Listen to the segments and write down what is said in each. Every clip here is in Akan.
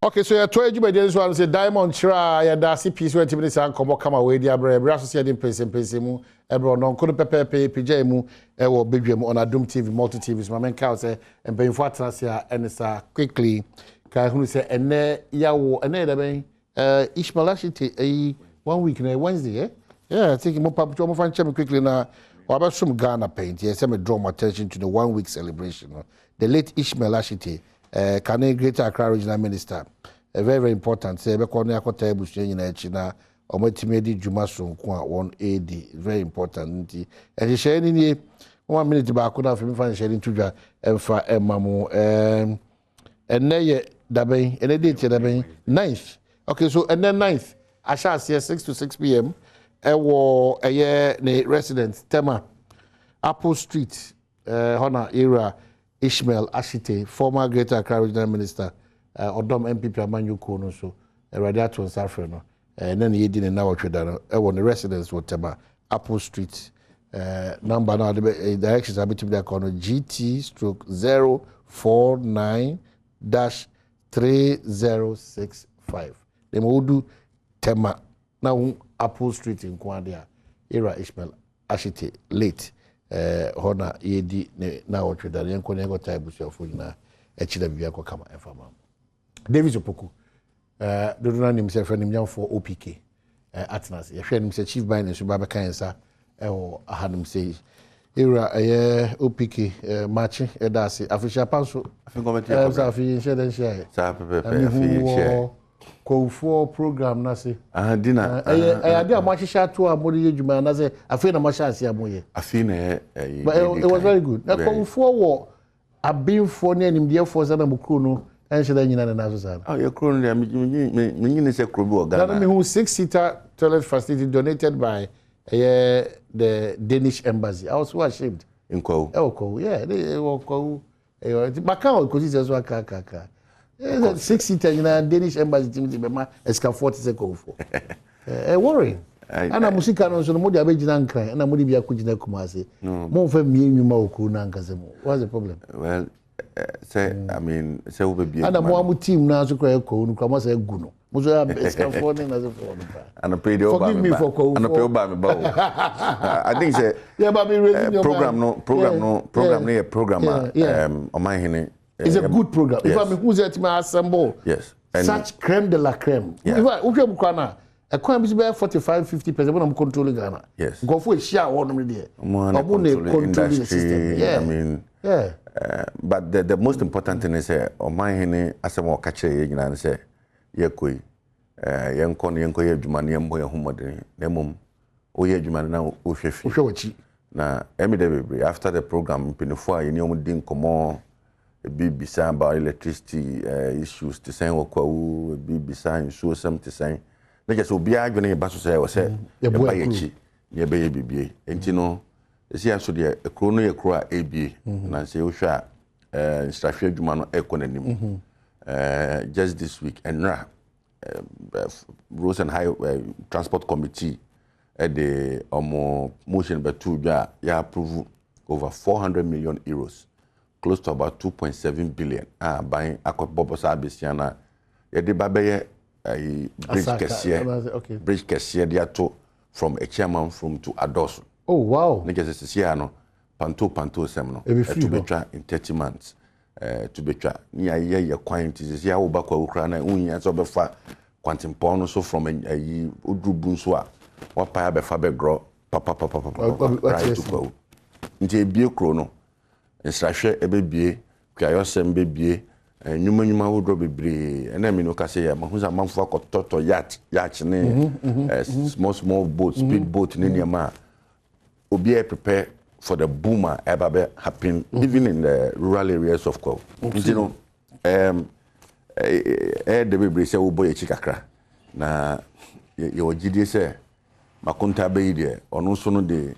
Okay, so you're 12 by this one say Diamond Chira, ya da CPC when Timothy San come come away dia bre associated Mpensenpensemu ebro no kono pepe pija mu e wo bedwam on Adom TV multi TVs my men cow say empanyfo atrase a enesa quickly kai hunu say ene yawo ene da ben Ishmael Ashite 1 week na Wednesday yeah I think mo pap mo fan chem quickly na wabasum Ghana paint yes me draw my attention to the 1 week celebration the late Ishmael Ashite Ghanaian Greater Accra Regional Minister, very important. Say, be kono akota ebusu nyina echi na omatimi edi djuma sonko a 1AD very important. E share ni 1 minute ba ko na femi fan share ntudwa emfa emamu enne ye daben enne date daben 9th. Okay, so and then 9th asha here 6 to 6 p.m. Ewo eye ne resident Tema Apple Street Hona area Ishmael Ashite, former Greater Accra Regional Minister, Adom MPP Amanyuko no so, Radiato Safre no, and then he didn't know what you done. The residents were Tema Apple Street, number now the directions are between the corner GT/049-3065. They will do Tema now Apple Street in Kwandia, era Ishmael Ashite late. Hona yedi na otwe da yenko ne ngota ebusuafo nyina echida bibia ko kama efama David Opoku dodo na nim se friend nim for OPK atnas ye hwe nim se chief by ne so ba kan sa ewo ahanim se era OPK match edase official panso afi share sa pepe afi share Kofo program na se dina ade amahihia to amori yedwuma na se afi na mahia amoye afi na it was very good na kofo wo abinfo ne animdiefo za na mukro no enhye nyina na so sa ye kro no me nyine se kro bi Ghana na me hu 6-seater toilet facility donated by the Danish embassy. I was so ashamed in Kwau yeah they were Kwau baka ko si so aka 6-seater in a Danish embassy Timothy Bema eska 40 seconds for. Worry. Ana musika no so no modi abegina nkran na modi bia kugina kumase. Mo fa mienwuma oku na nkase mo. What's the problem? Well, say I mean, say we be. Ana mo amu team na so kra ko nu kra say gu no. Mo so eska 40 na so for. Ana pay the Forgive me for ko. Ana pay oba me ba. I think say yeah, but me raising program no Omanhene. It's a good program. Yes. If I'm who's at my assemble, yes, and such creme de la creme. Yeah. If I a crime is about 45-50% when I'm controlling Ghana. Yes. Go for a share one there. Controlling the system. Yeah. I mean, yeah. But the most important thing is Omanhene asemo kache yina and say yekoi yenko yedwuma ne mbo yehomode na mom o yedwuma na o hwefi. Na emi after the program pinifo a yeni omudin komo BBC about electricity issues to say Kwau BBC show some to say na just obi adwene e ba so say o say e ba yechi ye be ye bibie enti no esi aso de ekro no ye kro a ebie na say o hwa instruction adwuma no ekonanim just this week and Roads and Highway Transport Committee at the motion by two ya approve over 400 million euros, close to about 2.7 billion. Buying Akot Abisiana, Yadibabeye, a bridge cashier, they to from a chairman from to Ados. Oh, wow. Niggas is Siano, Panto Semino, to be tried in 30 months. To be tried near your quantities, ya Obaka Ukraine, Union, so before Quantum Pono, so from a Udrubunswa, what Pia Befabe grow, papa, right to go. Into a beer chrono, and slash a baby, Kayosem baby, and Numa would drop a brie, and then Minocassia, who's a month for Toto yacht, small boat, speed boat in Yama. Obie prepare for the boomer ever happen even in the rural areas of Kwau. You know, the baby say boy chikakra. Na your GD say makunta be there or no sono the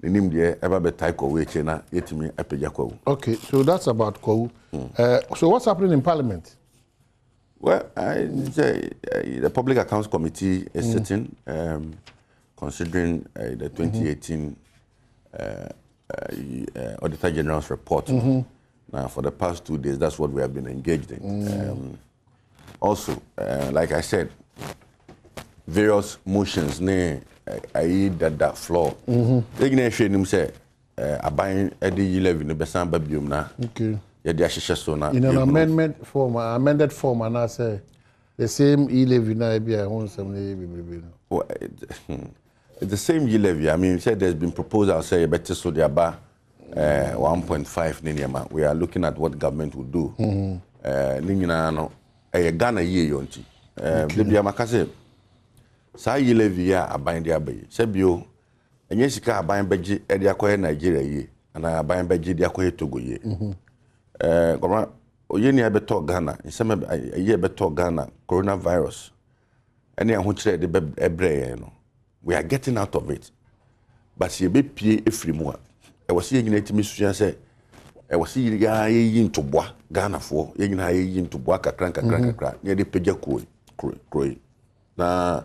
name there ever be taiko we chena yetimi epeja Kwau. Okay, so that's about Kwau. So what's happening in Parliament? Well, I say the Public Accounts Committee is sitting considering the 2018 Auditor General's report. Now, for the past 2 days, that's what we have been engaged in. also, like I said, various motions, I that floor. They can say, buying Eddie E-Levy, the Besan Babium na. Okay. Yeah, they are so now. In an amended form, and I say the same E-Levy na be I want some the same E-Levy. I mean, said there's been proposal say better so they are 1.5 million. We are looking at what government will do. Ningina no, Ghana ye yonti. The Biamakase. Sa E-Levy ya abind the abbey. Sebio, and yes, you abind beji Ediakoe Nigeria ye, and I abind beji Diakoe Togo ye. Oyeni abeto Ghana, in some a year beto Ghana, coronavirus. Any of which the ebre, we are getting out of it. But see a bit pie every more. I was seeing it, Miss say, I was seeing yin to bois, Ghana for, yin to bois, crank, near the Peja Croy. Now,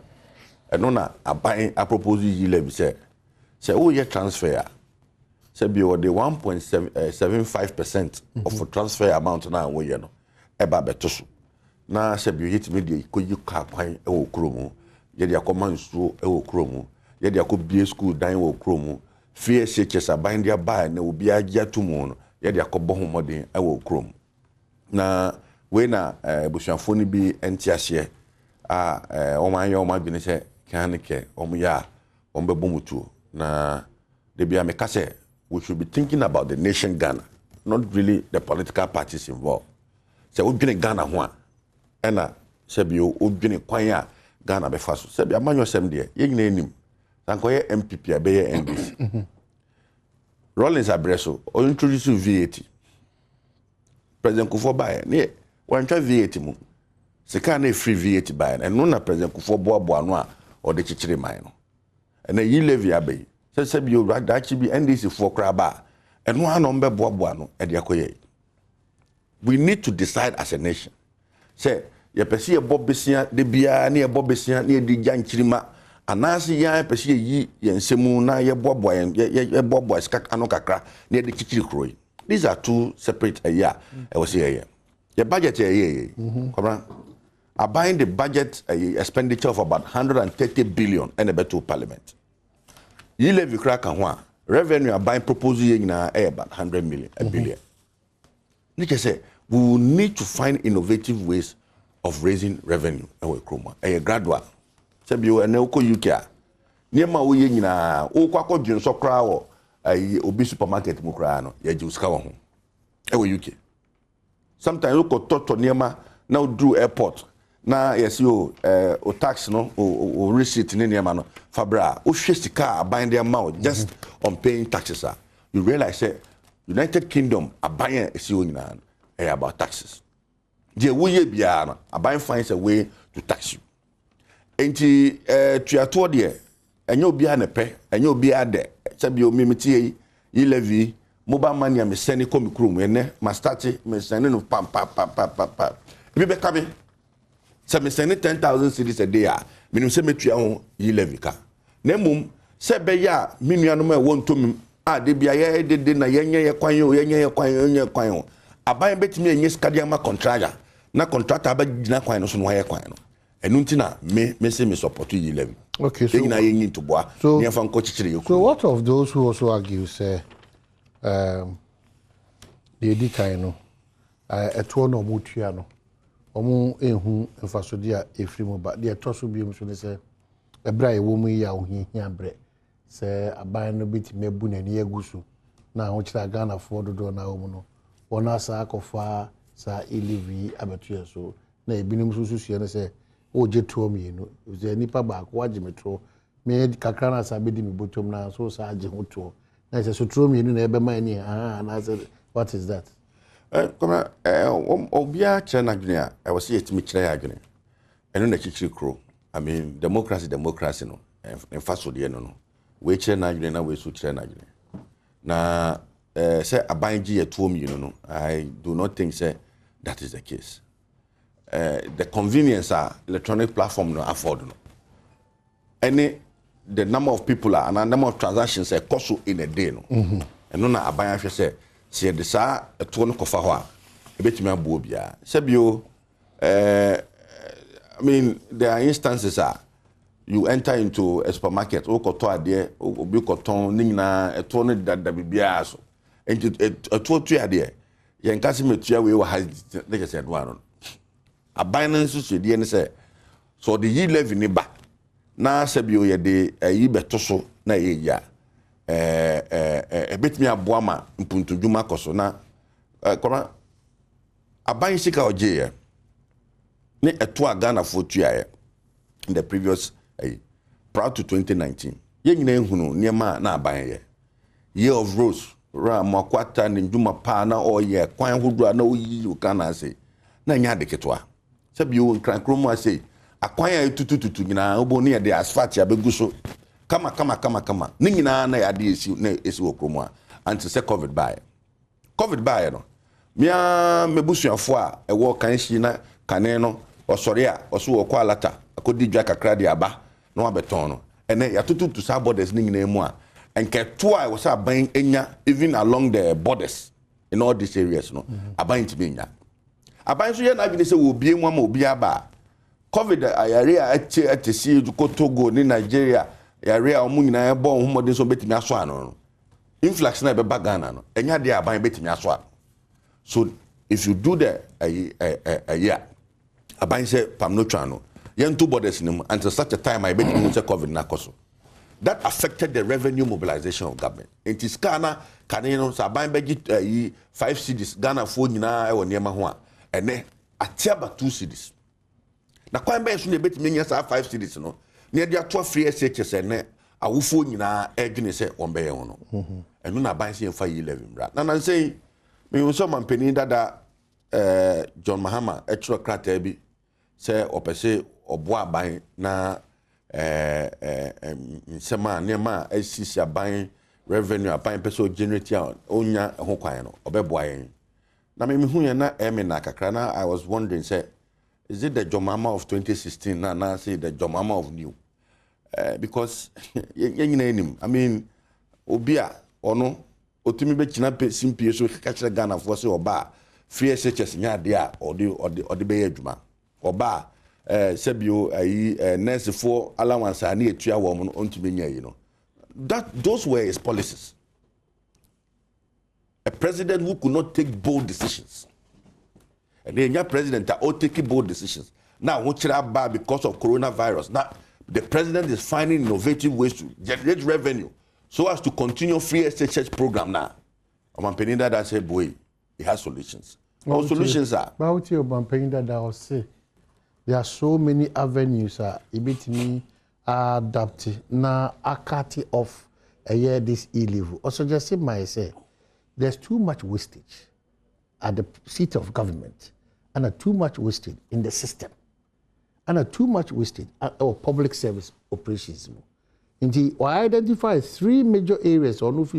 I don't know, I propose E-Levy say, oh, yeah, transfer. Say, be the 1.75% of transfer amount now, we know, about betosu. Now, say, you hit me, could you car pine, oh, chromo, yet your command through, oh, chromo, yet there could be a school dying, oh, chromo, fear searches are bind their buy, and there will be a year tomorrow, yet there could be more than oh, chromo. Now, when Bushanfoni be entiasia, Omanhene been say, Kanike, Omuya, Ombebumutu, na de be a mekase. We should be thinking about the nation Ghana, not really the political parties involved. So we've been in Ghana one, and Sebio, we've been in Kwanya, Ghana befaso. Sebia Manuel Semdia, ye name, Sankoye MPP, Abe NDC. Rollins Abreso, or introduce VAT. President Kufo buy, ne, one try VAT mu. Sekane free VAT buy, and none President Kufo Boa or the Chichiri Mino. And a E-Levy Abe. Say you right actually be NDC for craba and one number boabuano and yakoye. We need to decide as a nation. Say ya pesi a bobesia de bia near bobesia near the young chirima and nasi ya pesi ye ensemu na ye bobo and ye bobo skak anokakra near the chichiri croy. These are two separate a year. I was here. The budget a year. Come on. I buying the budget expenditure of about 130 billion and a better parliament. E-Levy crack and one revenue are buying proposal in about 100 million, a billion. Like say, we will need to find innovative ways of raising revenue. A graduate. Sebio and Oko UK. Near my way in a Okwako Jun so crowd, a obi supermarket mukrano, ya Juskawa home. UK. Sometimes look at to near now do airport. Na yes o tax no o receipt in any man fabra o share car buying their amount just on paying taxes. You realize that United Kingdom are buying about taxes. The way biara are buying finds a way to tax you. Enti tuato de enyo bia na pe enyo bia de sabi o mimiti E-Levy mobile money am send come krum ene ma start me send no pam. Bi be kabe se me send 10,000 cedis a day minimum se metua ho E-Levy ka na mum se be ya minua no ma wonto mim de bia ye de na yenye kwan aban betimi enye skadiama contractor na contractor ba gina kwan no so no ye kwan no enu ntina me say me support E-Levy. Okay, so na yin to boa near fan ko chichire yoku. So what of those who also argue say the edikai no eto no mutua no omo ehu enfasodi a efrimo ba de eto so biom so ne say ebra ye wo mu ya ohihia bre say aban no bitime bu na ne agusu na ho kira Ghana for dodo na wo mu no wona sa akofa sa E-Levy abetua so na ebinim susu ne say o je tuo mi no ze nipa ba ko age metro me kakra na sa bedi mi botom na so sa age ho tuo na say so tuo mi no na ebe man ni na say what is that? Come obia chena gnia I was here to me chira agene eno na chichiri kro. I mean democracy no en faso de no we chena agene na we so chena agene na say abanji e tuo mi no I do not think say that is the case. The convenience electronic platform no afford no. The number of people and the number of transactions cost in a day no. And no na aban ahwe say the sa eto no kofa ho a ebetimi abuo bia. Sebio I mean, there are instances you enter into a supermarket, o koto ade, obi koton ningna eto ne dada bibia so. Enti eto tu ade. Yen kasi metua we wa they just said one. Aban so so de ne say so the E-Levy ni ba. Na sebio ye de yi beto so na ye ya. Betimi aboa ma mpuntudwuma koso na koma aban sika oje ne eto Ghana for tuaye in the previous prior to 2019 ye nyina ehunu niema na aban ye year of rose ra makwata ne ndwuma pa na oye kwan hodo na oyi Ghana say na nya de ketwa sebio nkran kromo ase akwan ya tutututu nyina obo ne de asphalt ya beguso kama ni nyina na ya de esi okromo a anti se covid by no mia mebusuafo a ewo kan shi na kane no osore a oso wo kwa lata akodi dwa kakra de aba na wabeton no ene ya tututu sa borders ni nyina mu a enke to a wo sa ban enya even along the borders in all these areas no aban ti benya aban so ye na bi se wo bie mu ama obi aba covid area atesi ko Togo ni Nigeria area omu nyina ebo homode so betimi aso ano no influx na be Ghana no enya de aban betimi aso ano. So if you do the year aban say pam no twa no yen two borders nim until such a time I betimi say covid na koso that affected the revenue mobilization of government. It is kana no so aban beji 5 cities Ghana fo nyina e wo niema ho a ene atiaba 2 cities. Na kwan ben so ne betimi nya sa 5 cities no ne dia to free SHS ene awofo nyina edwene se ombe ho no enu na ban se fa E-Levy mra na nan say me unso mampeni dada John Mahama etro krata bi se opese obo aban na nsema nema asisi aban revenue aban peso generate onya ho kwan no obeboa yen na me hu yen na na kakra na I was wondering say is it the John Mahama of 2016 na say the John Mahama of new because I mean obia ono otimi be kina pe simpie so ka kire Ghana for say oba free SHS nya de a odi be adwuma oba sebio nurse for allowance ani etua wo no ontimi nya yi no that those were his policies. A president who could not take bold decisions, and then your president that all taking bold decisions now what should bad because of coronavirus. Now the president is finding innovative ways to generate revenue so as to continue free SHS program now. Omanhene that said, boy, he has solutions. All solutions are. But Omanhene that I will say, there are so many avenues. Ibitimi adapt na akati of a year this E-Levy. Also, just say myself, there's too much wastage at the seat of government, and too much wastage in the system, and too much wastage at our public service operations. Indeed, we identify 3 major areas on which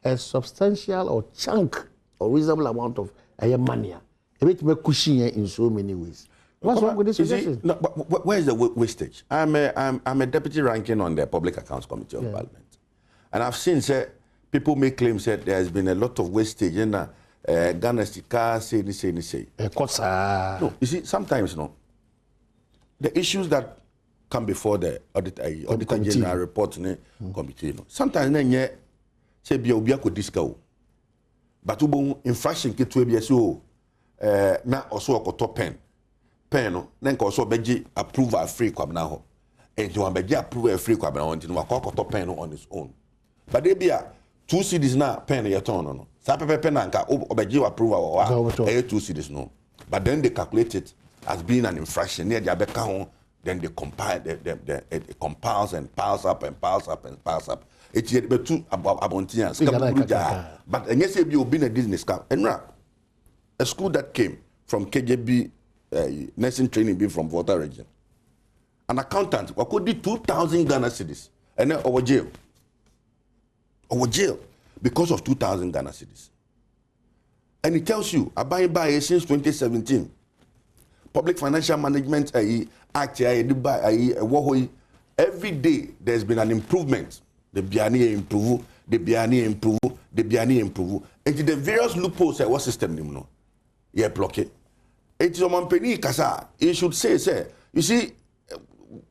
a substantial or chunk or reasonable amount of money. In so many ways. What's wrong with this suggestion? No, but where is the wastage? I'm a deputy ranking on the Public Accounts Committee of Parliament, and I've seen people make claims that there has been a lot of wastage in Ghana. Say. No, you see, sometimes the issues that come before the Auditor General report committee. Sometimes say be obi akodiska o. But infraction ke to be so na also okoto pen no na nka also beji approval free Kwabena ho. And you beji approval free Kwabena ho nti no akoto pen no on its own. But they be 2 cedis na pen ye ton no. Sa pen na nka obeji approval wa 2 cedis no. But then they calculate it as being an infraction near the abeka ho. Then they compile, it compiles and piles up and piles up and piles up. It's yet but 2 abontians. But and yes, you been a business camp. And a school that came from KJB nursing training be from Volta region. An accountant could do 2,000 Ghana cedis and then over jail. Because of 2,000 Ghana cedis. And it tells you, I buy since 2017. Public Financial Management Act, every day there's been an improvement. The Biani improve, and the various loopholes what system you block it. It's Omanhene kasa. You should say, you see,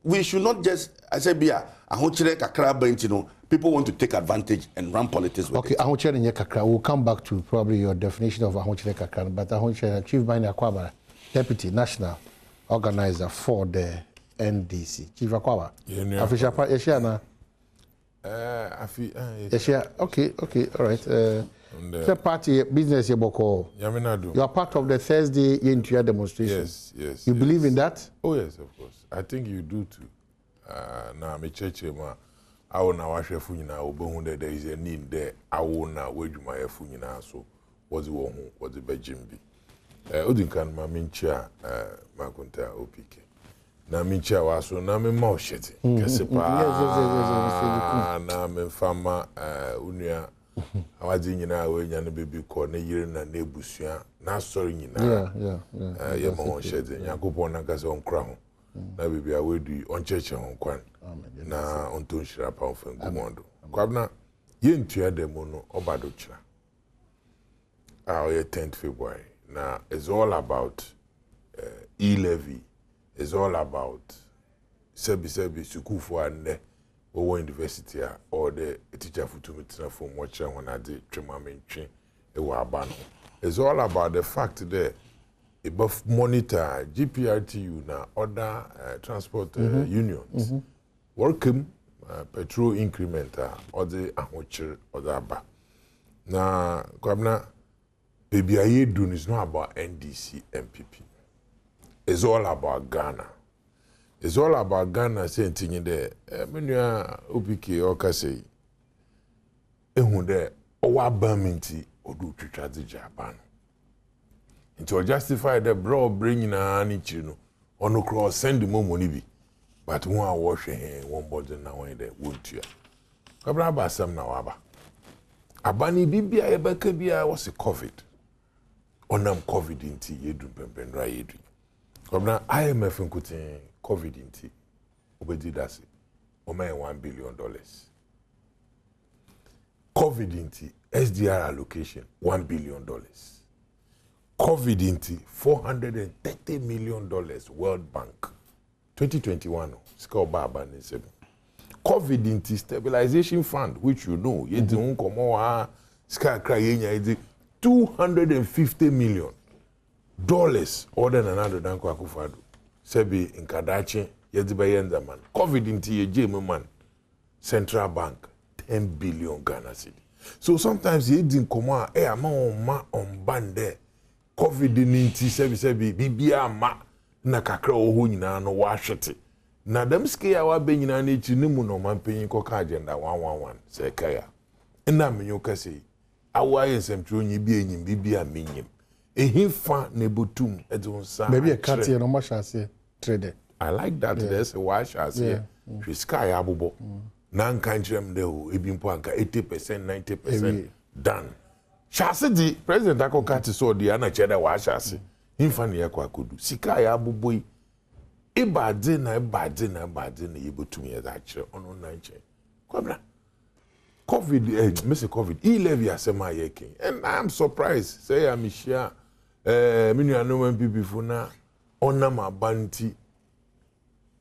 we should not just, I say, Bia, ahochire kakra bentino. People want to take advantage and run politics with it. Okay, ahochire nye kakra. We'll come back to probably your definition of ahochire kakra. But ahochire, Chief Bani Kwabena, Deputy National Organizer for the NDC. Chief Akwaba. Official part, Yeshia. Okay, all right. The party business you are part of the Thursday Yentua demonstration. Yes. You believe in that? Oh yes, of course. I think you do too. Now me church ma I will now wash funyina obohu there is a need there. I will now wage my funyina so what's the one what's the bejimbi. Odinkan ma mincha makunta OPK. Na mincha waso na me ma oshete. Kese pa. Yes. Na me fama unia awaji nyina we nya no bebi ko na yire na nebusua na sorry nyina. Yeah. Ye ma oshete. Yakopon na kase onkra ho. Na bebi awedu oncheche ho kwan. Na onto nshira pa ofan gumondo. Kwabena yentua demo no obado chira. Our 10th February. Now, it's all about E-Levy. It's all about sebi sukufu ande owo university or the teacher futumitina from watching when I did tremamentre ewabano. It's all about the fact that above monitor GPRTU na other transport unions. Welcome petrol increment or the ahochir or the aba. Na Kwabena baby Ayedun is not about NDC MPP. It's all about Ghana. It's all about Ghana saying thing there. Menua OPK okase ehun there owa baminti odu twitwa de Japan. Into justify the bro bringing ani chino ono cross send mo money bi. But one wash one body na one there won't you. Kwabena basam na waba. Abani bibia ebeka bia was a COVID. Onam COVID inti yedun pempenra yedun. Kwabena IMF nkutin COVID inti obedi dasi omen $1 billion. COVID inti SDR allocation $1 billion. COVID inti $430 million World Bank 2021 ska baba ni sebe. COVID inti stabilization fund which you know yedi unkomo wa ska kra yenya yedi $250 million order na nado danko akufado sebi nkadachi yedi bayenza man COVID inti yeje man Central Bank 10 billion Ghana cedi. So sometimes yedi nkomo ama on bande COVID inti sebi bibia ma na kakra oho nyina no wahwete na dem ske ya wa be nyina na echi nimu no Omanhene koka agenda 111 se kaya na menyo kase awa yensentro nyi bi enyim bibia menyim ehifa na botum edunsa maybe a cat here no mashase trade. I like that. There's a wash as here sky abubo na nkan kirem de o ebi mpo anka 80% 90% done shase di president akoka ti so di ana cheda wa shase himfa na yakwa kodu sika ya abuboi ibade na yebotum ye da kire ono na nche Kwabena COVID COVID E-Levy asema yeke and I'm surprised say I'm share minu anu MPP funa onam abanti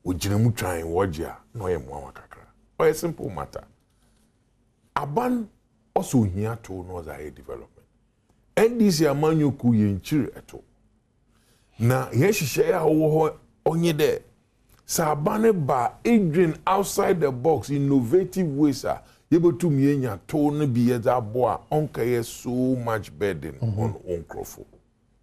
ojinemu twan wojia no ye mo kakra o simple matter aban also hia to no za development NDC amanyoku ye nchire eto na ye hihye ya wo onye de sabane ba adrian outside the box innovative ways yebotum yenya to no bi ye za boa onka so much burden on onkrofo.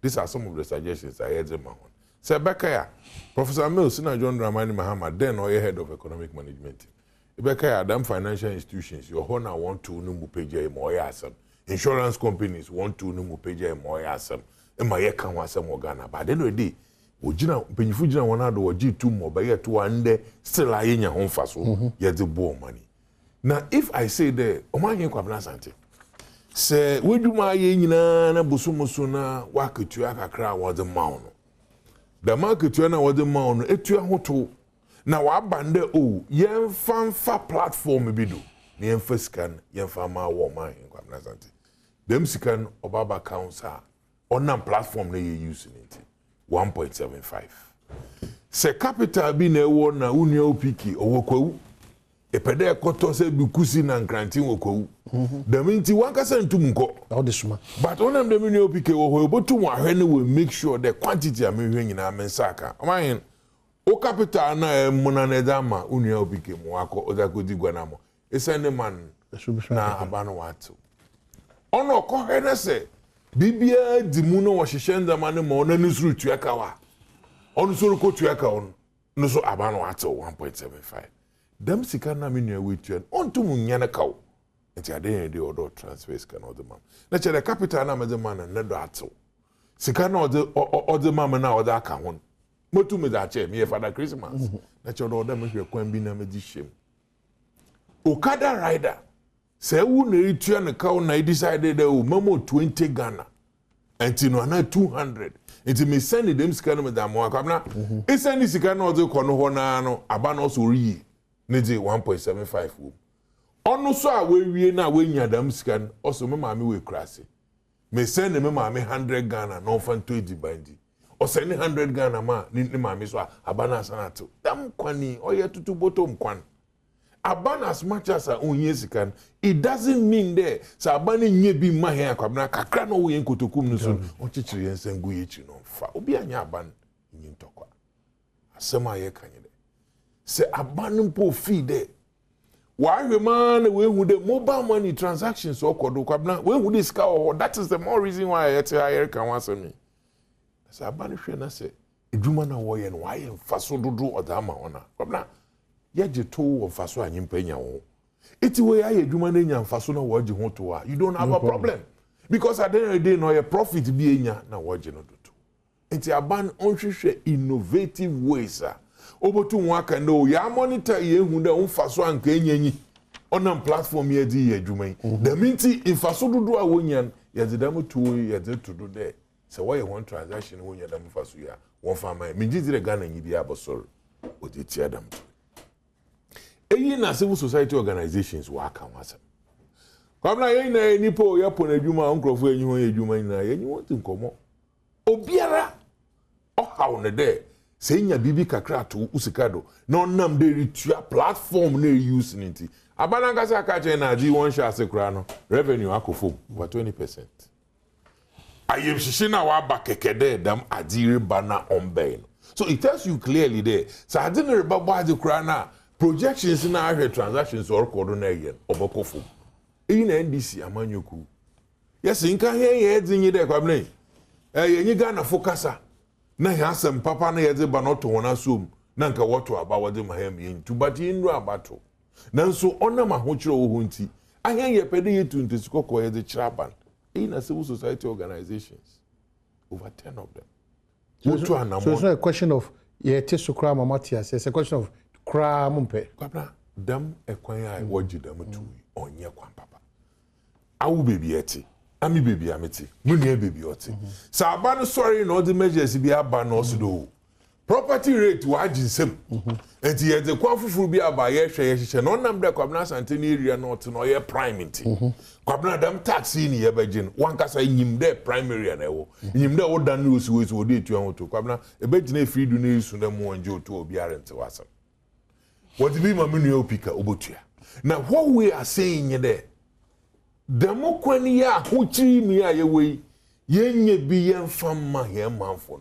These are some of the suggestions I had them on. Sebekaya Professor Mills na John Dramani Mahama then or head of economic management. Sebekaya Adam financial institutions your honor want to no mu page mo yasam. Insurance companies want to no mu page mo yasam. E ma ye kan wasam Ghana but then the ojina penyifu jina wona do oji tu mo ba ye to ande still ayenya ho mfaso ye de bo money. Now if I say the Omanhene Kwabena Asante say weduma ye nyina na bosomoso na waketua kakra wo de mawo no the market na wo de mawo no etua hoto na wabande o yemfa platform bi do na yemfa scan yemfa ma wo Omanhene Kwabena Asante dem scan obaba council onam platform na ye use it 1.75. Se capital bi na ewo na unia opiki owokwawu epede ekoto se bikusi na nkranti wokwawu daminti wankasa ntum nko all this man but onam dem unia opiki wo ho obotum ahwe ne we make sure the quantity amehwe nyina mensaka omahin o capital na muna na dama unia opiki mu akọ odakodi gwanamo esene man na abano watu ono ko hwe se bibia dimu no wo hyehyɛ ndama ne ma ona nusuru tuakawa on so ko tuaka on no so abano ato 1.75 dem sika na me nua wetuan on to munya na kaw enti ade de odo transfer sika na odema na chere capital na mede man na do ato sika na ode mam na ode aka hon motu me da che me father Christmas na chere odo me hwe kwan bi na me di shem okada rider say wu na etua na kaw na decided o mamo 20 Ghana enti no na 200 enti me send them sika no me da mo akwabna e send sika na ode kɔ no ho na no aba no so ri ne di 1.75 wo ono so a we wie na we nya dam sika no also me maame we krase me send me maame 100 Ghana no fan to di bandi o send 100 Ghana ma ni maame so aba na sanato dam kwani o ye tutu bottom kwan aban as much as onye sika it doesn't mean there so aban nye bi ma he akwabna kakra no we nkotokum no so o chichire yensen gu yechi no fa obi anya aban nyi ntokwa asema ye kanye de se aban mpo fi de wa hwe man we hu de mobile money transactions okodo kwabna we hu de sika o that is the more reason why I tell here kan wasa me se aban hwe na se edwuma na wo ye no wa ye mfaso dodo odama ona kwabna yaje to wo faso anyimpa nya wo iti we aye adwuma na nya mfaso na wo age ho to a you don't have a problem because at the end of the day no your profit bi enya na wo age no doto enti aban onhwehwe innovative ways a obotu nwa aka no ya monitor ye hu da mfaso anka enyanyi onam platform ye di ye adwuma da minti mfaso dodo a wonyan ye de dam to ye de to do there so why you want transaction wonya dam mfaso ya won fa man me gidire Ghana nyi bi abosor o de ti adam eyi na civil society organizations waka wasa kwabna ye na nipo ya pon adwuma onkrofo enyi ho adwuma na ye nyi wonti nkomo obiara ohaw ne de se nya bibi kakra to usikado na onam de retua platform na use nti abana ngasa ka che na ji won sha sekura no revenue akofo over 20%. Ayem shishi na wa ba kekede dam adire bana ombe so it tells you clearly there so adine reba ba de kura na projections na ahwe transactions or kodo na yen obokofo eyi na NDC amanyoku yes nka he ye edinyi de kwabne yenyi Ghana fokasa na he asem papa na yede ba no to wona som na nka woto aba wode mahem yen tubati nru abato nanso ona ma ho kire wo ho nti ahye ye pede ye tuntu sikoko yede chiraban eyi na civil society organizations over 10 of them so it's not a question of ye tesukra mamatias it's a question of kra mumpe kwabna dam ekwan ai wogi dam tu onye kwan papa awu baby eti ami baby ameti munye baby oti sa aba no sorry no the measures bi aba no so do property rate wa aginsem enti ye de kwa fufuru bi aba ye hwehye no nam de kwabna Asante ni area north no ye prime nti kwabna dam tax ni ye begin wankasa nyim de primary na ewo nyim de wo dan no so wo de etu an to kwabna e begina free do na isu na mu onje otu obi arente wasam what be my menu pika obotua now what we are saying there demo kwani ya hochiri mi a yewe yenye bi yemfama ye manfo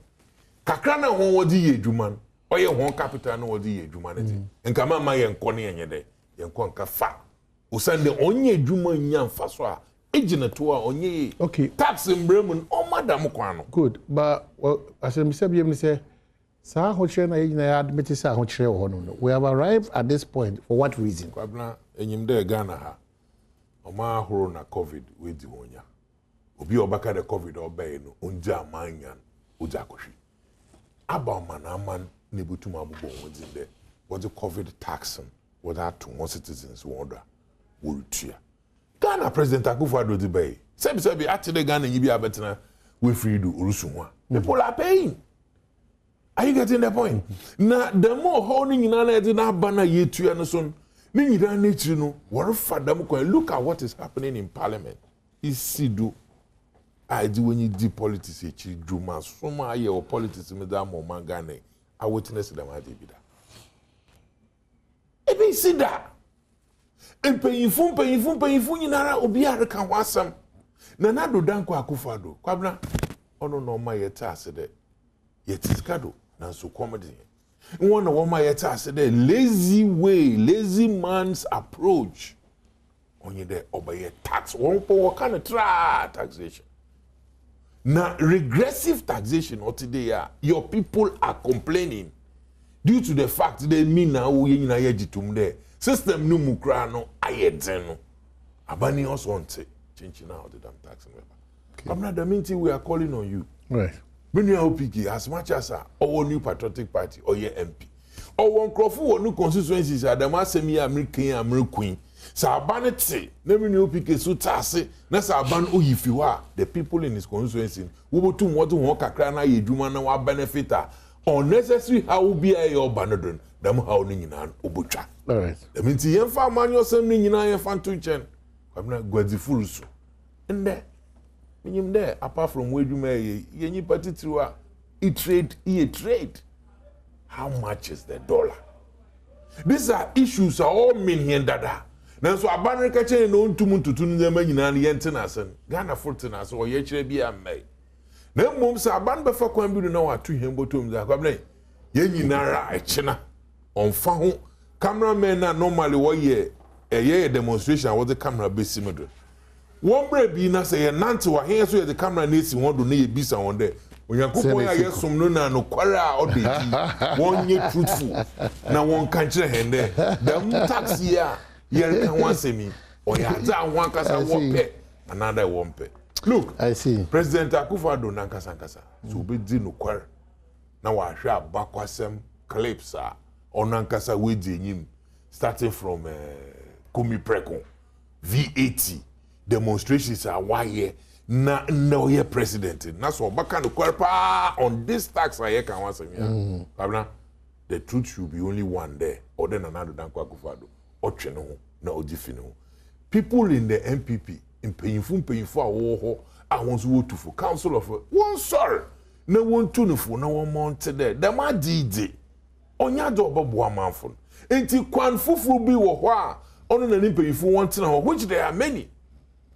kakra na ho wodi ye adwuma oye ho capital na wodi ye adwuma ne nka mama ye nko ne yenye de ye nko nka fa osande onye adwuma nya mfaso a ejina to a onye okay tax mbrem o madam kwano good but asem se bi em say sa hochire na yina ya admit say hochire wo no we have arrived at this point for what reason kwabna enyim de Ghana ha oma ahoro na covid we di honya obi obaka de covid obey no onja amanyan oja akohwe aba mana man ne butum abubo wodi de what the covid taxing what that to more citizens wonder will tua Ghana president Akufo Addo di bay sebi ati de Ghana yibi abetena we free do urusu ho people are paying. Are you getting the point? Na the more holding na na bana yetua no so ni nyida nature no wor fadam ko look at what is happening in parliament is sido I do when you do politics, a chief Juma, so my year of politics, Madame Omanhene, I witness them at the bidder. Ebe see that. And paying nara obiara kan wasam. Na nado danko akufado. Kwabena ono no ma yeta sede. Yetiskado na so comedy. One of my yeta sede lazy way, lazy man's approach. Onye de obey tax. One for kind of taxation. Now regressive taxation or today your people are complaining due to the fact they mean now we na yejitum there. System no mukra no ayedzeno. Abani also want it. Change now the damn tax. I'm not the meeting we are calling on you. Right. When you are OPK, as much as our new patriotic party or your MP. Or one crop for new constituencies are the Massemi American Queen. Sabanete, never new OPK so tase, Nasaban Oyifiwa, the people in his constituency, who will to what to walk a crana ye Jumana wa benefita. Unnecessary how be a your banadon. Them how Nina Obucha. All right. The means yen fa man yourself in a fan to chen. I'm not going to fool so. And there, when you're there, apart from where you may, ye party through a trade. How much is the dollar? These are issues are all mean here and dada. Now, so a banner catching no to moon to tune them in an yentenason, Ghana Fortunas or Yetche be a may. Then mums are banned before Kwabena no a 2 him bottom the Kwabena. Yen nara a china on phone. Cameramen are normally 1 year. A year demonstration was the camera based model. One brave be not say a nancy or here so the camera needs to want to need be someone there. When you're going to get some no quarra or the 1 year truthful. Now one country hand there. The tax year can one say me or you have one casa one pay, another one pay. Look, I see. President Akufo-Addo Nankasankasa. So be no quarra. Now I share backwasem clips on Nankasa with him starting from Kumi Preko, V80 demonstrations are 1 year. No year president. That's what back on on this tax I can once a year. The truth should be only one there, or then another Danko Akufo-Addo, or Cheno, no Odifino. People in the MPP in paying for a war, I want to vote for council of one sir. No one tune for no one month there. The ma DJ. Onya do Badwam manful. Enti kwan fufuru bi wo ho a ono na nimpa yifu won tena ho which there are many.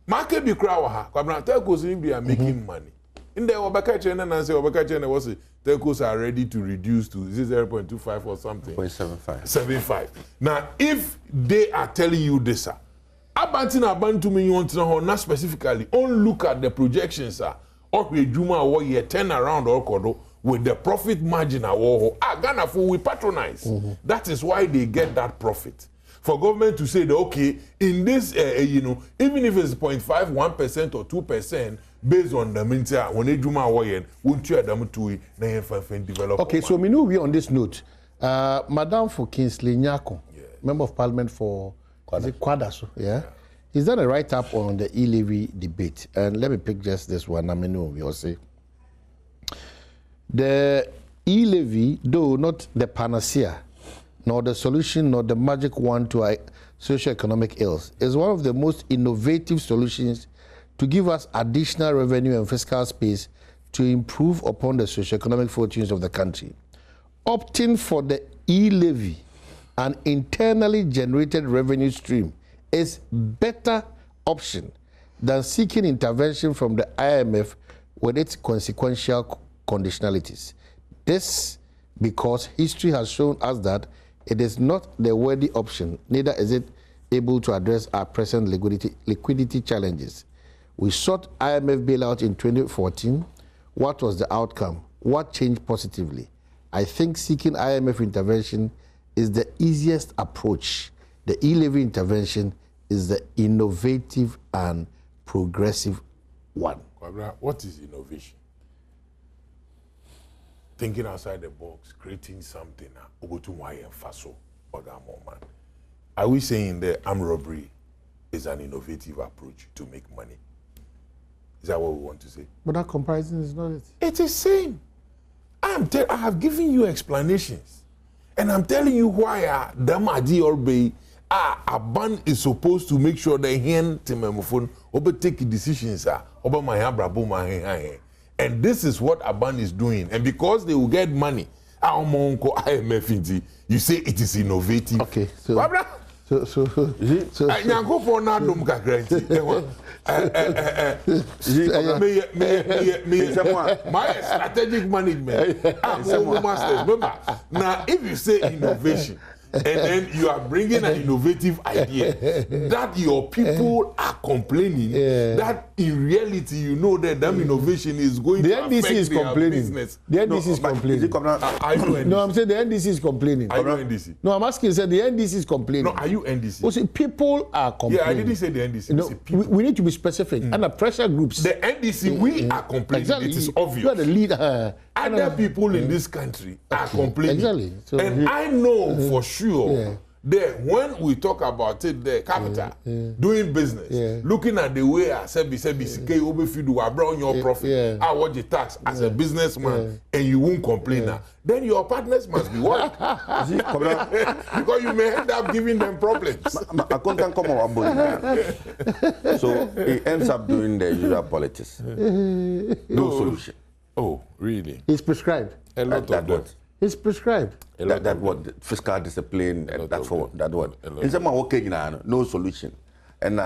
Market be crowd ha. Kwabena telcos in be are making money. In the Obaka China and say Obaka China was telcos are ready to reduce to 0.25 or something. 0.75. Now if they are telling you this Abantu me you want to know not specifically only look at the projections or Juma or year turn around or kodo with the profit margin Ghana for we patronize. That is why they get that profit. For government to say that okay, in this even if it's 0.5, 1% or 2% based on the mintia when they Juma Wayen, won't you them to develop? Okay, so we know we on this note. Madam for Kingsley Nyako, Member of Parliament for Kwadaso, yeah? Is that a write-up on the E-Levy debate? And let me pick just this one. I mean, we'll say. The E-Levy, though not the panacea, nor the solution, nor the magic wand to our socio-economic ills, is one of the most innovative solutions to give us additional revenue and fiscal space to improve upon the socio-economic fortunes of the country. Opting for the E-Levy, an internally generated revenue stream, is better option than seeking intervention from the IMF with its consequential conditionalities. This because history has shown us that it is not the worthy option, neither is it able to address our present liquidity challenges. We sought IMF bailout in 2014. What was the outcome? What changed positively? I think seeking IMF intervention is the easiest approach. The E-Levy intervention is the innovative and progressive one. What is innovation? Thinking outside the box, creating something. Are we saying that armed robbery is an innovative approach to make money? Is that what we want to say? But that comparison is not it. It is same. I have given you explanations. And I'm telling you why Damadi Orbe a ban is supposed to make sure the hen timemofon obe take decisions obe my abrabo my. And this is what Aban is doing. And because they will get money, IMF, you say it is innovative. Okay, so my strategic management. Now, if you say innovation, and then you are bringing an innovative idea that your people are complaining, that in reality you know that that innovation is going to affect their business. The NDC is complaining. No, I'm saying the NDC is complaining. Are you NDC? No, I'm asking, said the NDC is complaining. No, are you NDC? Well, see, people are complaining. Yeah, I didn't say the NDC. No, we need to be specific. And the pressure groups. The NDC, we are complaining. Exactly. It is obvious. You are the leader. Other people in this country are complaining. Exactly. So and I know for sure that when we talk about it, the capital, doing business, looking at the way I said, your profit, I watch the tax as a businessman, and you won't complain now, then your partners must be worried. Because you may end up giving them problems. So he ends up doing the usual politics. No solution. Oh, really? It's prescribed. A lot of that. It's prescribed. That what fiscal discipline. That what. In some okay, no solution. And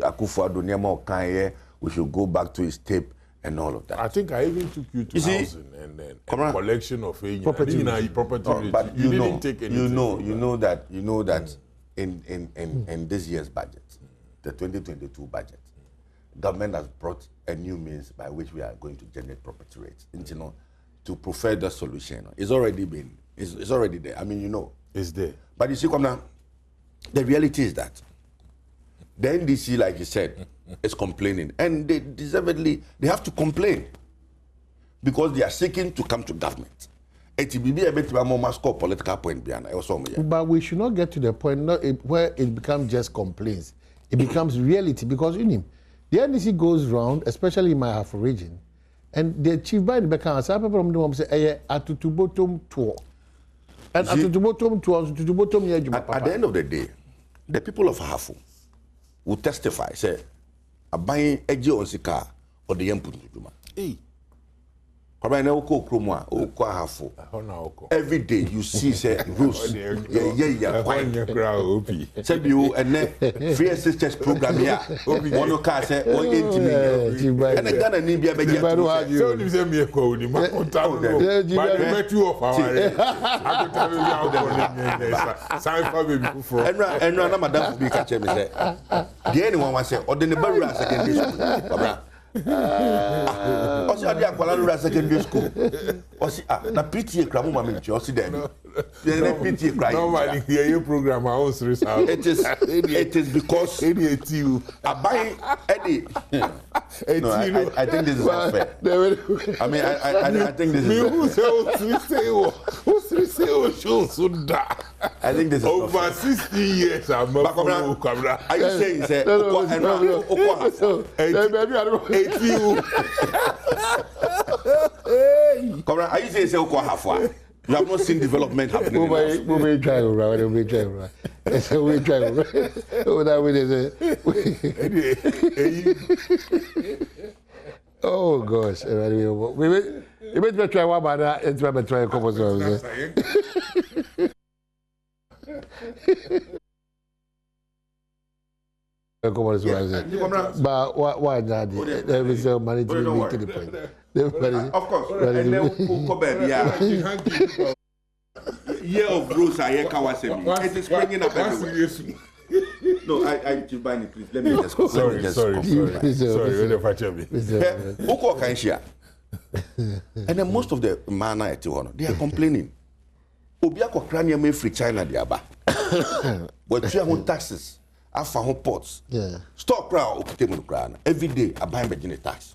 Akufo-Addo we should go back to his tape and all of that. I think I even took you to housing and then a collection of property. But you didn't take anything. You know that in this year's budget, the 2022 budget, government has brought a new means by which we are going to generate property rates. To prefer the solution. It's already there. I mean, It's there. But you see, come now, the reality is that the NDC, like you said, is complaining. And they deservedly, they have to complain. Because they are seeking to come to government. It will be a bit more score political point behind it. But we should not get to the point where it becomes just complaints. It becomes reality. Because the NDC goes round, especially in my Afro region, and the chief by the Bekan, some people say, Atutubotum tour. And Atutubotum tour, Atutubotum at the end of the day, the people of Hafu will testify, say, a buying a Jonsika or the Yamputuma. Every day you see say rules. Said you and free sisters program here. One car say 180 million. And the Ghana need be a better. So you say me a code. My contact. But I met you of our. I could tell you how. Sorry for me before. And run madam be catch me say. The anyone was say or the barrier secondary school. Osi adi akwala lura secondary school. Osi na PTA kra mo ma me osi dem. The PTA kra. Normally here program I was research. It is because abai Eddie. No, I think this is not fair. I mean I think this is I think this is over 60 years I'm are you saying say are you saying say you have not seen development happening. We try oh gosh, we may try one, but it's try a couple of but why not? There is a money to be to the point. Of course. And then year of growth I hear Kawasemi. It is springing up everywhere. No, I keep buying it, please. Let me just go. Sorry. Oko can share. And then most of the manna at they are complaining. Obiako Krania may free China the Aba. But you have taxes. After home ports, stop crowd every day I buy a tax.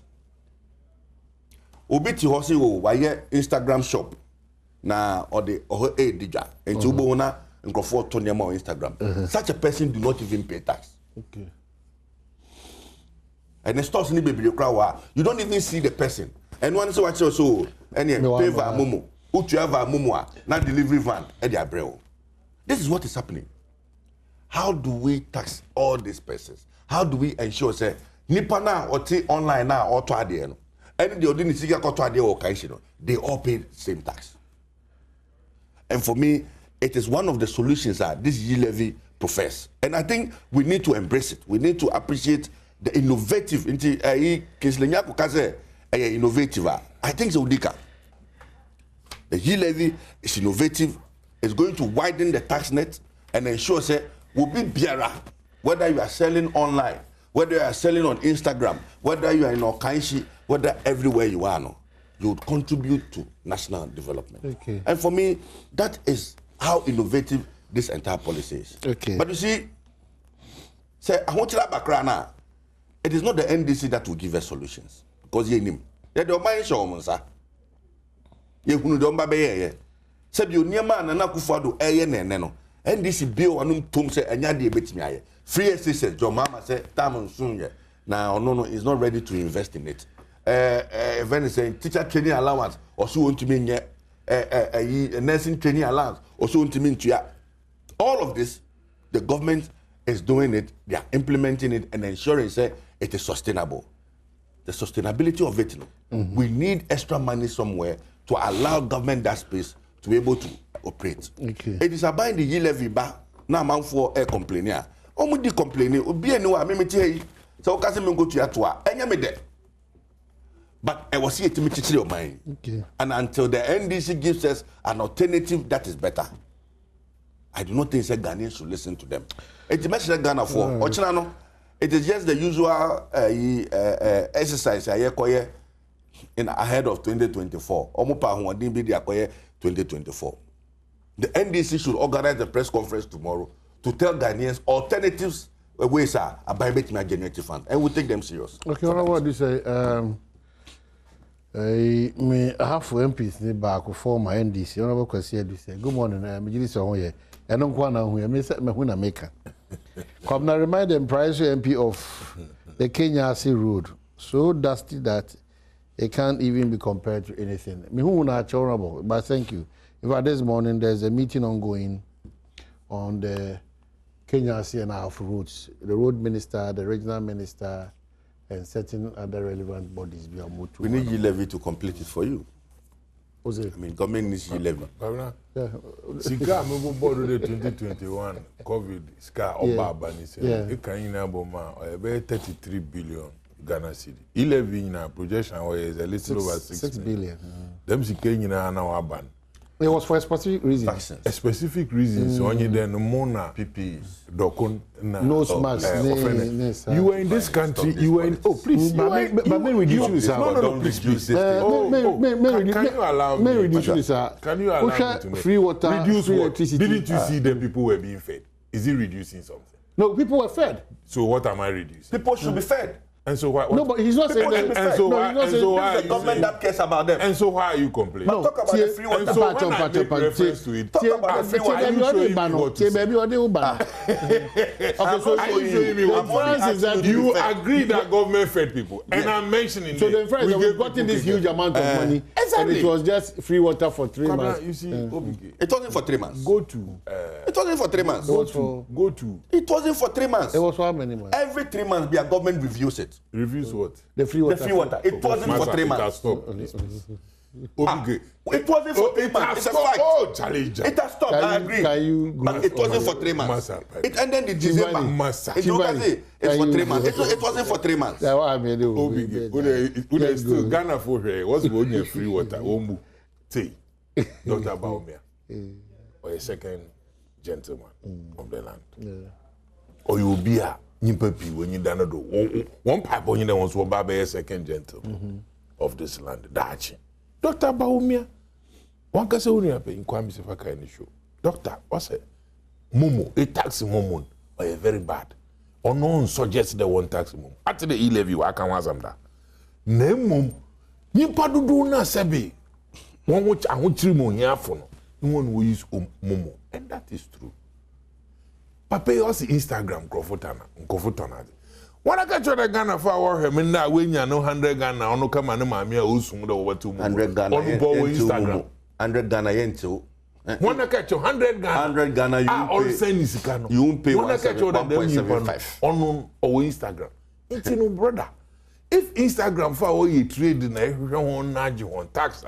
Obiti hosi wo why Instagram shop na or the dija and to bona and go for Tony on Instagram. Such a person do not even pay tax. Okay. And the stores need baby crowd. You don't even see the person. And one so watch also any pay va momo. Utu ava momo na delivery van e dia breo. This is what is happening. how do we tax all these persons? How do we ensure say nipa na or online na or to ade no? And the ordinary sika ko to ade or kanshi no, they all pay the same tax. And for me, it is one of the solutions that this E-Levy profess. And I think we need to embrace it. We need to appreciate the innovative. Innovative. I think so. The E-Levy is innovative. It's going to widen the tax net and ensure say will be bearer. Whether you are selling online, whether you are selling on Instagram, whether you are in Okanshi, whether everywhere you are, no, you would contribute to national development. Okay. And for me, that is how innovative this entire policy is. Okay. But you see, say I want to have background now. It is not the NDC that will give us solutions because ye nim. They don't mind show monsa. Ye hunu don't babe ye. Say you near man na Akufo-Addo ne no. NDC bill anum tom say enya de betimi aye. Free SSS John Mama say time soon ye. Now no is not ready to invest in it. When saying teacher training allowance also want to mean nursing training allowance also want to mean to all of this, the government is doing it, they are implementing it and ensuring say it is sustainable. The sustainability of it, we need extra money somewhere to allow government that space to be able to operate. Okay. It is about the E-Levy ba na man for a complainer. Omo di complaining, obi enu a me tie so ka se me go to ato enya me de. But I was here to meet your mind. Okay. And until the NDC gives us an alternative that is better, I do not think that Ghanaians should listen to them. It's message Ghana for. It is just the usual exercise in ahead of 2024. 2024. The NDC should organize a press conference tomorrow to tell Ghanaians alternatives ways are about my generative fund, and we'll take them serious. Okay, what do you say? Me half MPs ni back for my NDC. Honorable Kwasi do say, good morning. Me jiri so here. And I'm going to me say me huna maker. Come now remind them price MP of the Kenya-Ase road. So dusty that it can't even be compared to anything. Me huna honorable, but thank you. In fact, this morning there's a meeting ongoing on the Kenya-Ase and half roads. The road minister, the regional minister, and certain other relevant bodies. We need E-Levy to complete it for you. I mean, government needs E-Levy. Sika move board the 2021 COVID sika oba ni say it can na boma about 33 billion Ghana cedi. E-Levy na projection is a little over 6 billion. Them sika nyina na wa ban. It was for a specific reason. A specific reason. So only then Mona PPs, Dokun, no smash. You were in this country. You were in. Oh, please. But may reduce this. No, please. Can you allow me? May reduce this. Can you allow me to make free water, reduce free what? electricity? Didn't you see them people were being fed? Is it reducing something? No, people were fed. So what am I reducing? People should be fed. And so why? No, but he's not saying that. And so why? It's the government that cares about them. And so why are you complaining? No, talk about the free water. And so when I make reference to it, talk about the free water. Are you showing me what to say? Okay, so are you showing me what to say? You agree that government fed people, and I'm mentioning. So the difference is we've gotten this huge amount of money, and it was just free water for 3 months. You see, it wasn't for 3 months. Go to. It wasn't for 3 months. Go to. It wasn't for 3 months. It was for how many months? Every 3 months, the government reviews it. Reviews what? The free water. The free water. It wasn't for 3 months. It has stopped. It wasn't for 3 months. It's a fact. Oh, challenge. It has stopped. I agree. But it wasn't for 3 months. It ended in December. It's for 3 months. It wasn't for 3 months. That's what I mean. Still Ghana for here. What's going on free water? Ombu. Say, Dr. Baumia, or a second gentleman of the land. Or you will be a Nimpapi when you done do one pipe when you want to be a second gentleman of this land. Dachi. Dr. Baumia, one can say only in Kwame Sefaka in the show. Doctor, what's it? Momo, a taxi momo, or a very bad. Or no one suggests the one taxi momo. After the E-Levy, I can was them that. Name Nimpadu do na sebi. One which I want 3 more here for no one will use momo. And that is true. Papa also Instagram Kofutana. When I get to the Ghana for our him now when you know 100 Ghana no come and mammy or soon over 200 Ghana Instagram 100 Ghana yen too. Wanna catch 100 Ghana. 100 Ghana, you won't pay 1.75 on Instagram. It's no brother. If Instagram for all you trade in everyone on tax,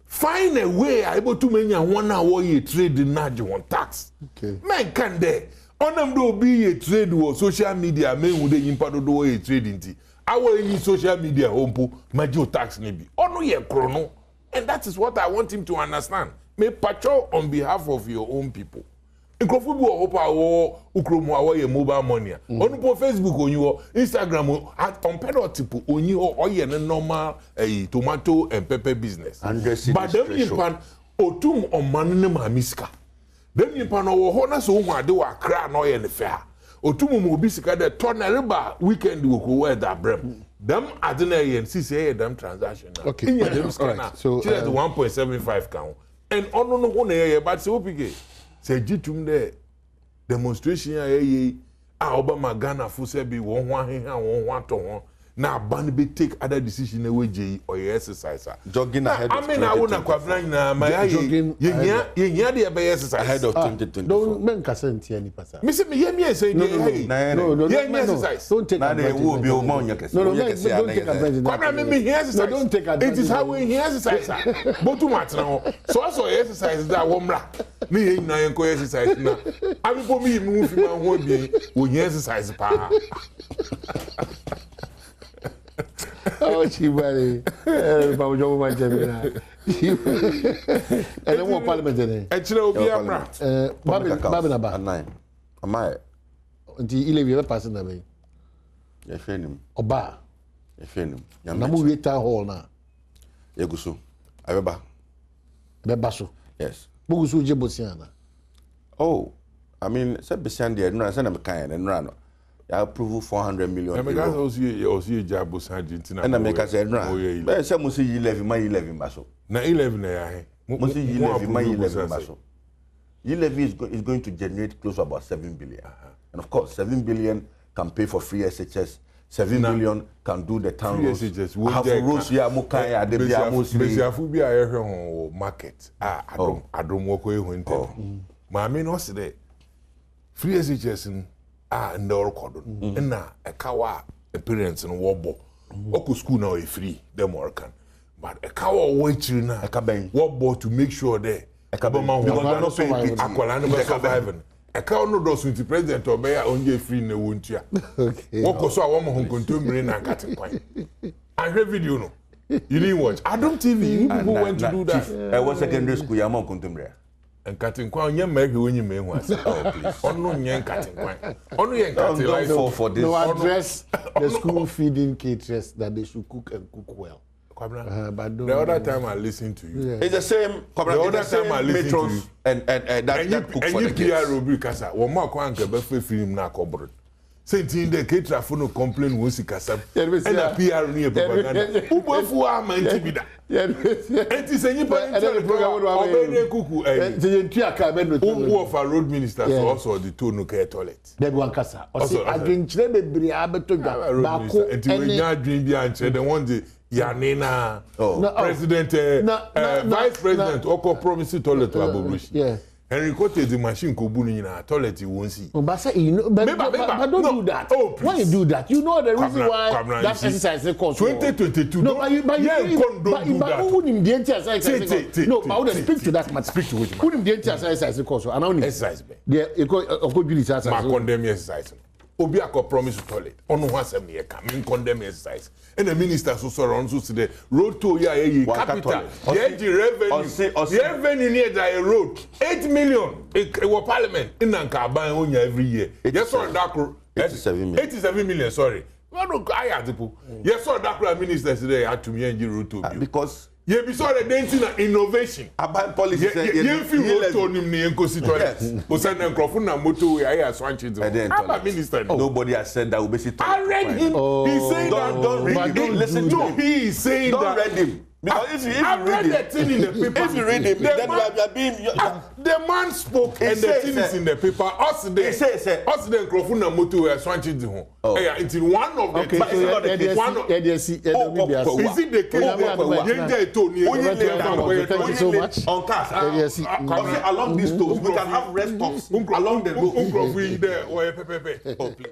find a way able to make 1 hour you trade in on tax. Okay. Man can there. On them do be a trade or social media, men would they impact the way trading. Our social media home major tax maybe. Oh no, yeah, chrono. And that is what I want him to understand. May patrol on behalf of your own people. Nkrofu bi hope awo ukromu awo ye mobile money. On po Facebook on your Instagram at compare tipo on you or ye normal tomato and pepper business. But them impan otum on manne mamiska. Them impan owo hona so hu ade wa kra no ye ne fair. Otum mo bi sika de toneriba weekend wo ko we da brem. Them adena ye nsi say them transaction now. Okay. Right. So the 1.75 count. And on no ye but say opige. Say jitum there demonstration ye Obama Ghana for say be one to now ban be take other decision away J or exercise. Jogging ahead of 2020. I wouldn't Kwabena my jogging the exercise ahead of 2020. Don't make a sense any person. Me say no exercise. Don't take advantage. No, don't take advantage. No, don't take advantage. It is how we exercise. But too much now. So also exercise that womra. Me na enko exercise na. Abi for me move man ho bi we exercise pa. Oh, Chibari. Babujo Manjamina. And then what parliament in it? Babinaba. 9. Am I? The E-Levy passing away. You're him. Oba. You're him. Namu town hall now. Yegusu. Abeba. Bebaso. Yes. Bugusu Jebosiana. Oh, I mean, said Besandi, and Rana, and kind and Rano. I approve 400 million. And I also job was Argentina. And I make us a run. But some say E-Levy, my E-Levy basso. Now E-Levy, must E-Levy, my E-Levy basso. E-Levy is going to generate close to about 7 billion. And of course, 7 billion can pay for free SHS. 7 billion can do the town roads. Have roads here, Mukaya, the Biamos market. Adom walk away when Mammy no say free SHS. And the record. And now a kawa appearance and wobble. Oko school now is free, them working. But a kawa waiting now, a cabin wobble to make sure there. A cabman was not surviving. A cow no does with the president or bear only free in the winter. Woko saw a woman who contemporary and cutting point. I heard video no. You didn't watch. Adom TV, you people went to do that. I was secondary school, you're more contemporary. And cutting quite young make when you may want. Oh, please. On no young cutting quite. Only young cutting like for this. No address the school feeding caterers that they should cook and cook well. But the other time I listen to you. It's the same. The other time I listen to you. And that cook for the kids. And you PR Kasa. One more kwanke befe film na cobred. Saying the caterer for no complain once he kasa. And the PR near propaganda. Who both are meant to be that. And it's a new program. Obey kuku. Who of our road ministers also the two no care toilet. That one kasa. Also, against them, be able to go. And when you dream behind, they want the Yanina president, vice president, Oko promised toilet to abolish. Yeah. Henry quoted the machine Kobuni in a toilet you won't see. But you know, but don't do that. Oh, why you do that? You know the reason why that exercise is called 2022. No, but don't do that. Who in the exercise? No, but I would speak to that matter. Speak to which who in the exercise is called? And only exercise. Yeah, of course, Billy exercise. Ma condemn exercise. Obiako promise to toilet. Ono wasem ye ka min condemn exercise. And the minister so surround so the road to ya capital. The revenue near the road 8 million. It was parliament in Nanka onya every year. Yes sir, that 87 million, sorry. I had to. Yes sir, that minister today had to me road to because yeah, be sorry, they innovation. About policy. You feel told him near toilet. But send them microphone and motor. I have switched it. Minister. Nobody has said that. We I read him. He's saying that. Don't read him. Listen to him. He is saying that. Don't read him. Because if you I've read read the thing in the paper. if you read it, then you are being. The man spoke and the thing is in the paper. Us the microphone na moto we swanchi di ho. Until one of the okay, so one of is it the case? Thank you so much. On cars, along these toes, we can have rest stops along the road. Oh, please.